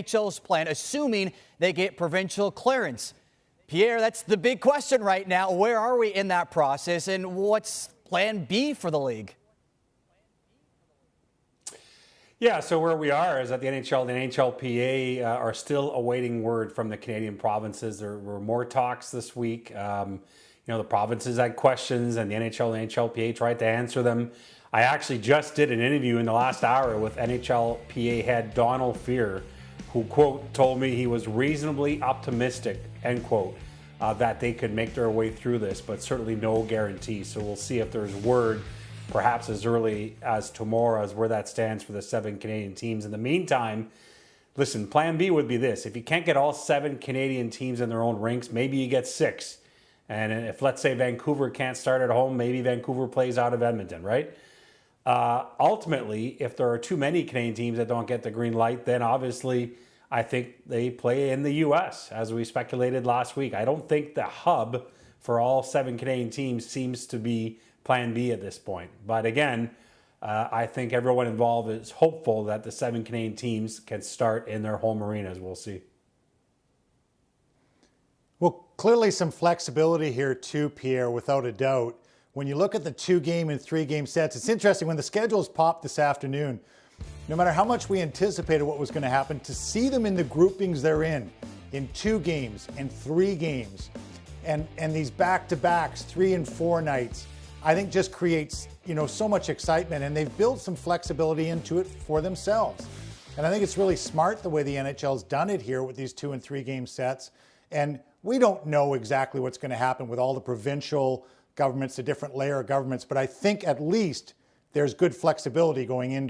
NHL's plan, assuming they get provincial clearance. Pierre, that's the big question right now. Where are we in that process, and what's plan B for the league? Yeah, so where we are is that the NHL and the NHLPA are still awaiting word from the Canadian provinces. There were more talks this week. The provinces had questions, and the NHL and NHLPA tried to answer them. I actually just did an interview in the last hour with NHLPA head Donald Fear, who, quote, told me he was reasonably optimistic, end quote, that they could make their way through this, but certainly no guarantee. So we'll see if there's word, perhaps as early as tomorrow, as where that stands for the 7 Canadian teams. In the meantime, listen, plan B would be this. If you can't get all 7 Canadian teams in their own rinks, maybe you get 6. And if, let's say, Vancouver can't start at home, maybe Vancouver plays out of Edmonton, right? Ultimately, if there are too many Canadian teams that don't get the green light, then obviously I think they play in the U.S., as we speculated last week. I don't think the hub for all 7 Canadian teams seems to be plan B at this point. But again, I think everyone involved is hopeful that the 7 Canadian teams can start in their home arenas. We'll see. Well, clearly some flexibility here too, Pierre, without a doubt. When you look at the 2-game and 3-game sets, it's interesting. When the schedules popped this afternoon, no matter how much we anticipated what was going to happen, to see them in the groupings they're in 2 games and 3 games, and these back-to-backs, 3 and 4 nights, I think just creates, so much excitement, and they've built some flexibility into it for themselves. And I think it's really smart the way the NHL's done it here with these 2 and 3 game sets. And we don't know exactly what's going to happen with all the provincial governments, the different layer of governments, but I think at least there's good flexibility going into